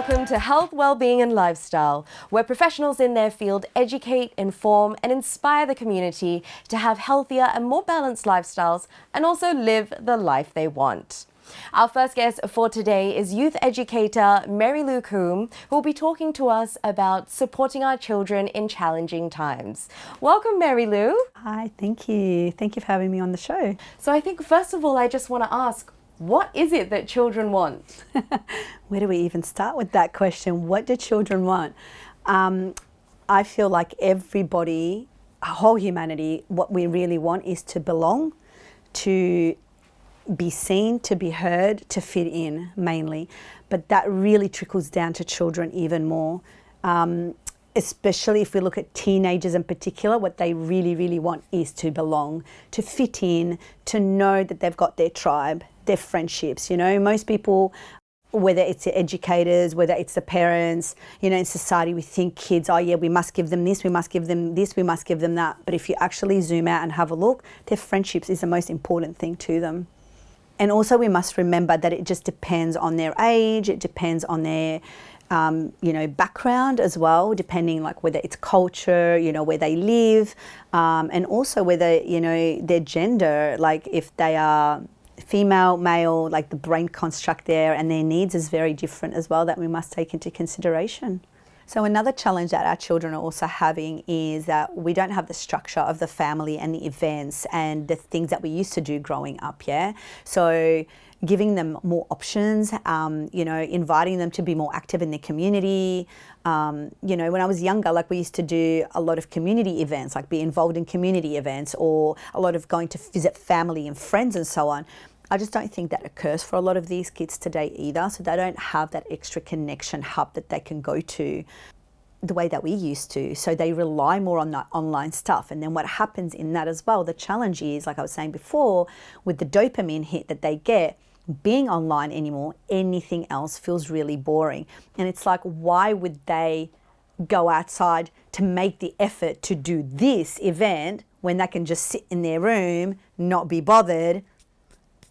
Welcome to Health, Wellbeing and Lifestyle, where professionals in their field educate, inform and inspire the community to have healthier and more balanced lifestyles and also live the life they want. Our first guest for today is youth educator Marilou Coombe, who will be talking to us about supporting our children in challenging times. Welcome, Marilou. Hi, thank you. Thank you for having me on the show. So I think first of all, I just want to ask, what is it that children want? Where do we even start with that question? What do children want? I feel like everybody, whole humanity, what we really want is to belong, to be seen, to be heard, to fit in mainly. But that really trickles down to children even more. Especially if we look at teenagers in particular, what they really, really want is to belong, to fit in, to know that they've got their tribe, their friendships. You know, most people, whether it's the educators, whether it's the parents, you know, in society we think kids, oh yeah, we must give them this, we must give them this, we must give them that. But if you actually zoom out and have a look, their friendships is the most important thing to them. And also we must remember that it just depends on their age, it depends on their background as well, depending like whether it's culture, you know, where they live, and also whether, you know, their gender, like if they are female, male, like the brain construct there and their needs is very different as well, that we must take into consideration. So another challenge that our children are also having is that we don't have the structure of the family and the events and the things that we used to do growing up, yeah? So giving them more options, inviting them to be more active in their community. When I was younger, like we used to do a lot of community events, like be involved in community events or a lot of going to visit family and friends and so on. I just don't think that occurs for a lot of these kids today either. So they don't have that extra connection hub that they can go to the way that we used to. So they rely more on that online stuff. And then what happens in that as well, the challenge is, like I was saying before, with the dopamine hit that they get, being online anymore, anything else feels really boring. And it's like, why would they go outside to make the effort to do this event when they can just sit in their room, not be bothered,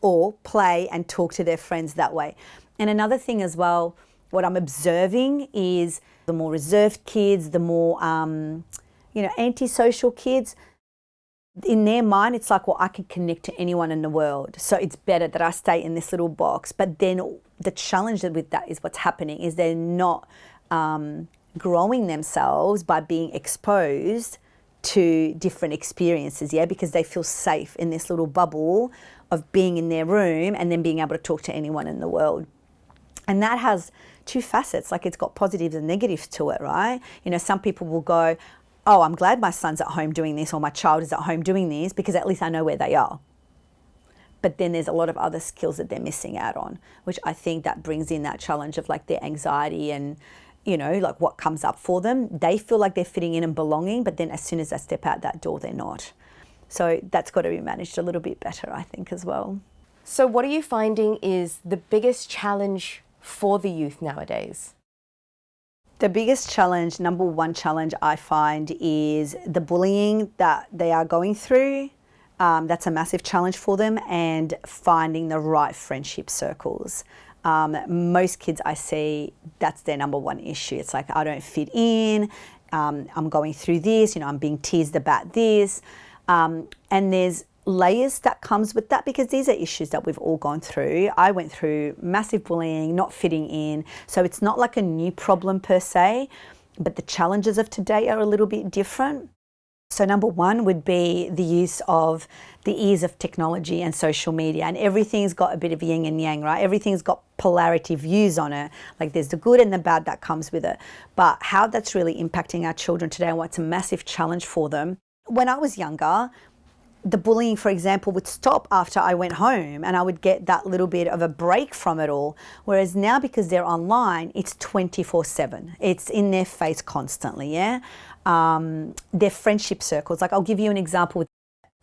or play and talk to their friends that way? And another thing as well, what I'm observing is the more reserved kids, the more, antisocial kids, in their mind, it's like, well, I can connect to anyone in the world, so it's better that I stay in this little box. But then the challenge with that is what's happening is they're not growing themselves by being exposed to different experiences, yeah, because they feel safe in this little bubble of being in their room and then being able to talk to anyone in the world. And that has two facets, like it's got positives and negatives to it, right? You know, some people will go, oh, I'm glad my son's at home doing this or my child is at home doing this because at least I know where they are. But then there's a lot of other skills that they're missing out on, which I think that brings in that challenge of like their anxiety and, you know, like what comes up for them. They feel like they're fitting in and belonging, but then as soon as they step out that door, they're not. So that's got to be managed a little bit better, I think, as well. So what are you finding is the biggest challenge for the youth nowadays? The biggest challenge, number one challenge I find is the bullying that they are going through. That's a massive challenge for them, and finding the right friendship circles. Most kids I see, that's their number one issue. It's like, I don't fit in, I'm going through this, you know, I'm being teased about this. And there's layers that comes with that because these are issues that we've all gone through. I went through massive bullying, not fitting in. So it's not like a new problem per se, but the challenges of today are a little bit different. So number one would be the use of the ease of technology and social media, and everything's got a bit of yin and yang, right? Everything's got polarity views on it. Like there's the good and the bad that comes with it. But how that's really impacting our children today and what's a massive challenge for them. When I was younger, the bullying, for example, would stop after I went home and I would get that little bit of a break from it all. Whereas now, because they're online, it's 24/7. It's in their face constantly, yeah? Their friendship circles. Like I'll give you an example with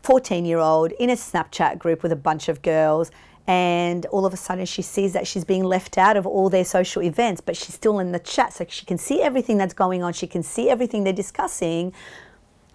a 14-year-old in a Snapchat group with a bunch of girls, and all of a sudden she sees that she's being left out of all their social events, but she's still in the chat, so she can see everything that's going on, she can see everything they're discussing,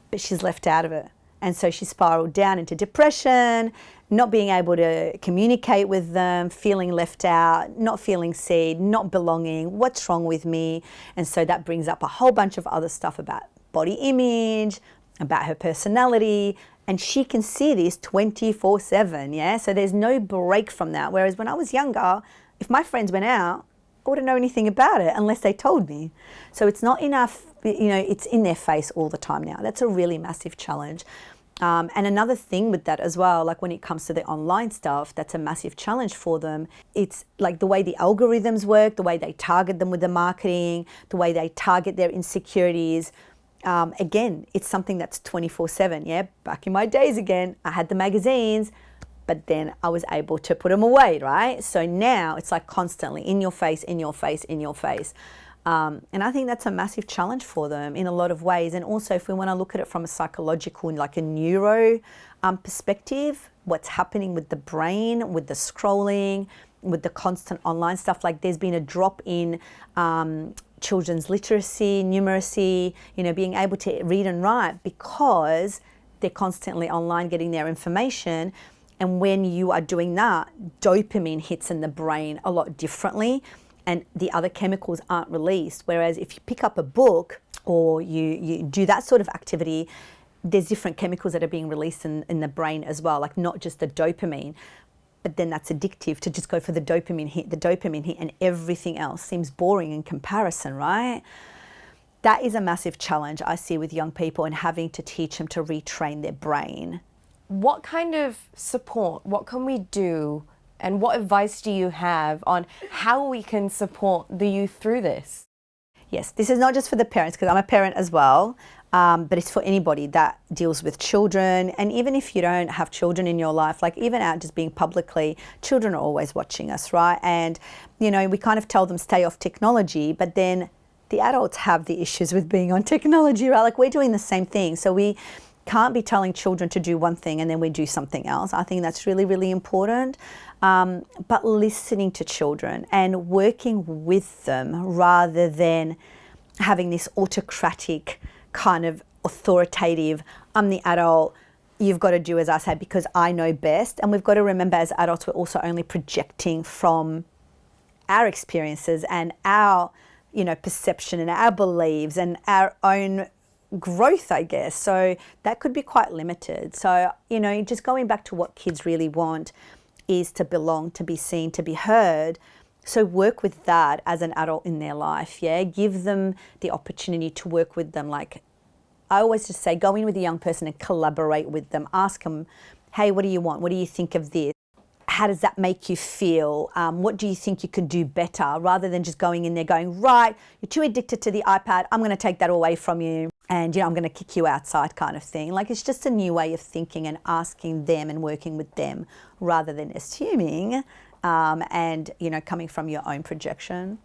but she's left out of it. And so she spiraled down into depression, not being able to communicate with them, feeling left out, not feeling seen, not belonging, what's wrong with me? And so that brings up a whole bunch of other stuff about body image, about her personality, and she can see this 24/7, yeah? So there's no break from that. Whereas when I was younger, if my friends went out, I wouldn't know anything about it unless they told me. So it's not enough, it's in their face all the time now. That's a really massive challenge. And another thing with that as well, like when it comes to the online stuff, that's a massive challenge for them. It's like the way the algorithms work, the way they target them with the marketing, the way they target their insecurities. Again, it's something that's 24/7, yeah? Back in my days again, I had the magazines, but then I was able to put them away, right? So now it's like constantly in your face, in your face, in your face. And I think that's a massive challenge for them in a lot of ways. And also if we want to look at it from a psychological and like a neuro perspective, what's happening with the brain, with the scrolling, with the constant online stuff, like there's been a drop in children's literacy, numeracy, being able to read and write because they're constantly online getting their information. And when you are doing that, dopamine hits in the brain a lot differently and the other chemicals aren't released. Whereas if you pick up a book or you do that sort of activity, there's different chemicals that are being released in the brain as well, like not just the dopamine. But then that's addictive to just go for the dopamine hit, and everything else seems boring in comparison, right? That is a massive challenge I see with young people and having to teach them to retrain their brain. What kind of support, what can we do, and what advice do you have on how we can support the youth through this? Yes, this is not just for the parents, because I'm a parent as well, but it's for anybody that deals with children. And even if you don't have children in your life, like even out just being publicly, children are always watching us, right? And, we kind of tell them stay off technology, but then the adults have the issues with being on technology, right? Like we're doing the same thing. So we can't be telling children to do one thing and then we do something else. I think that's really, really important. But listening to children and working with them rather than having this autocratic kind of authoritative, I'm the adult, you've got to do as I say because I know best. And we've got to remember as adults, we're also only projecting from our experiences and our, perception and our beliefs and our own growth, I guess. So that could be quite limited. So, just going back to what kids really want is to belong, to be seen, to be heard. So work with that as an adult in their life, yeah? Give them the opportunity to work with them. Like I always just say, go in with a young person and collaborate with them. Ask them, hey, what do you want? What do you think of this? How does that make you feel? What do you think you could do better? Rather than just going in there going, right, you're too addicted to the iPad, I'm going to take that away from you and, I'm going to kick you outside kind of thing. Like it's just a new way of thinking and asking them and working with them rather than assuming and, coming from your own projection.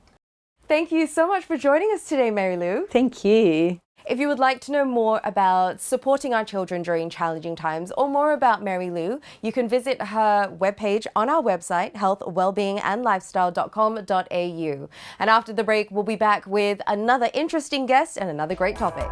Thank you so much for joining us today, Marilou. Thank you. If you would like to know more about supporting our children during challenging times or more about Marilou, you can visit her webpage on our website, healthwellbeingandlifestyle.com.au. And after the break, we'll be back with another interesting guest and another great topic.